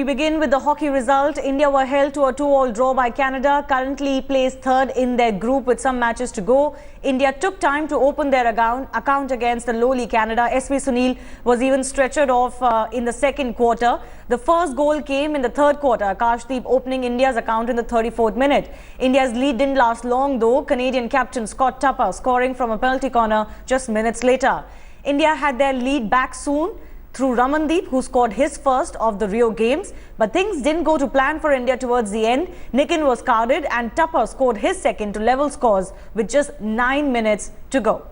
we begin with the hockey result. India were held to a 2-all draw by Canada, currently placed third in their group with some matches to go. India took time to open their account against the lowly Canada. SV Sunil was even stretchered off in the second quarter. The first goal came in the third quarter, Akashdeep opening India's account in the 34th minute. India's lead didn't last long though, Canadian captain Scott Tupper scoring from a penalty corner just minutes later. India had their lead back soon through Ramandeep, who scored his first of the Rio Games. But things didn't go to plan for India towards the end. Nikin was carded and Tupper scored his second to level scores with just 9 minutes to go.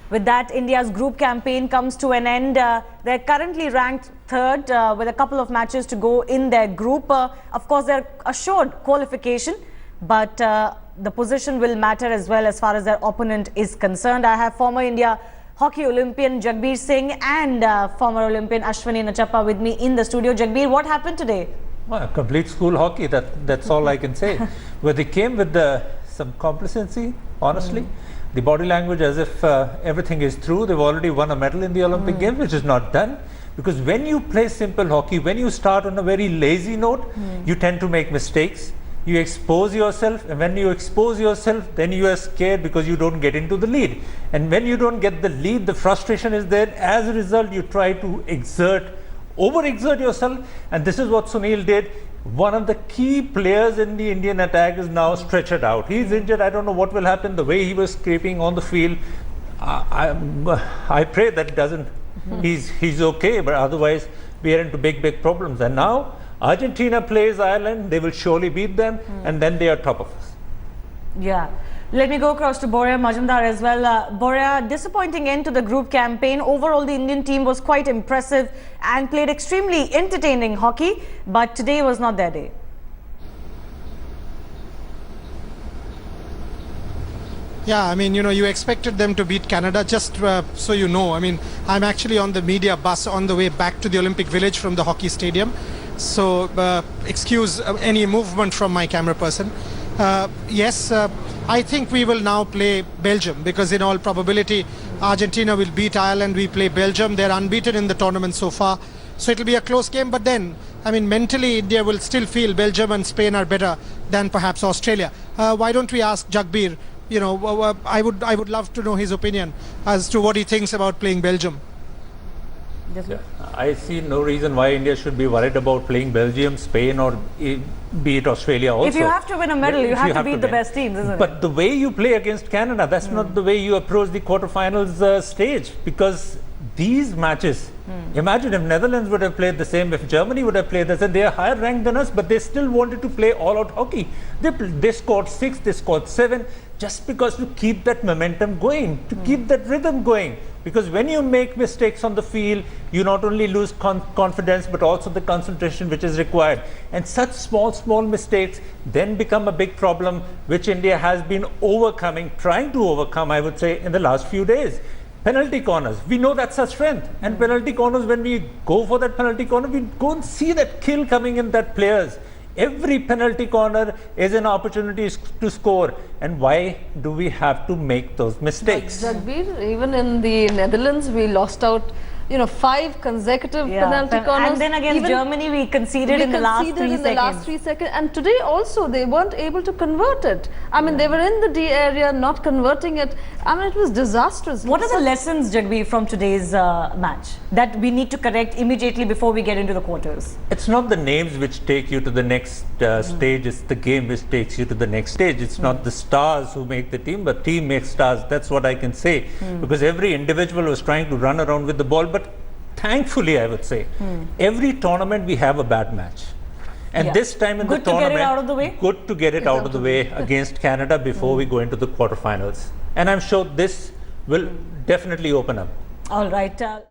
With that, India's group campaign comes to an end. They're currently ranked third with a couple of matches to go in their group. Of course, they're assured qualification, but the position will matter as well as far as their opponent is concerned. I have former India hockey Olympian Jagbir Singh and former Olympian Ashwini Nachappa with me in the studio. Jagbir, what happened today? Well, complete school hockey, that's all I can say. Where they came with some complacency, honestly. The body language as if everything is through. They've already won a medal in the Olympic Games, which is not done. Because when you play simple hockey, when you start on a very lazy note, you tend to make mistakes. You expose yourself, and when you expose yourself, then you are scared because you don't get into the lead. And when you don't get the lead, the frustration is there. As a result, you try to overexert yourself, and this is what Sunil did. One of the key players in the Indian attack is now stretchered out. He's injured. I don't know what will happen. The way he was scraping on the field, I pray that doesn't. He's okay, but otherwise we are into big problems. And now Argentina plays Ireland, they will surely beat them, and then they are top of us. Yeah. Let me go across to Boria Majumdar as well. Boria, disappointing end to the group campaign. Overall, the Indian team was quite impressive and played extremely entertaining hockey, but today was not their day. Yeah, I mean, you expected them to beat Canada, just so you know. I mean, I'm actually on the media bus on the way back to the Olympic Village from the hockey stadium. So, excuse any movement from my camera person. Yes, I think we will now play Belgium because in all probability, Argentina will beat Ireland. We play Belgium. They're unbeaten in the tournament so far. So it'll be a close game. But then, I mean, mentally, India will still feel Belgium and Spain are better than perhaps Australia. Why don't we ask Jagbir? I would love to know his opinion as to what he thinks about playing Belgium. Yeah, I see no reason why India should be worried about playing Belgium, Spain, or be it Australia also. If you have to win a medal, you have to beat the best teams, isn't it? But the way you play against Canada, that's not the way you approach the quarterfinals stage, because these matches, imagine if Netherlands would have played the same, if Germany would have played the same, they are higher ranked than us, but they still wanted to play all-out hockey. They scored 6, they scored 7, just because to keep that momentum going, to keep that rhythm going. Because when you make mistakes on the field, you not only lose confidence, but also the concentration which is required. And such small mistakes then become a big problem, which India has been trying to overcome, I would say, in the last few days. Penalty corners, we know that's our strength. And penalty corners, when we go for that penalty corner, we go and see that kill coming in that players. Every penalty corner is an opportunity to score. And why do we have to make those mistakes? Jagbir, even in the Netherlands, we lost out 5 consecutive penalty corners. And then against Germany, we conceded in the last 3 seconds. And today also, they weren't able to convert it. I mean, they were in the D area, not converting it. I mean, it was disastrous. What are the lessons, Jagbir, from today's match that we need to correct immediately before we get into the quarters? It's not the names which take you to the next stage, it's the game which takes you to the next stage. It's not the stars who make the team, but team makes stars. That's what I can say. Because every individual was trying to run around with the ball, but thankfully, I would say, every tournament we have a bad match. And this time in the tournament, good to get it out of the way against Canada before we go into the quarterfinals. And I'm sure this will definitely open up. All right.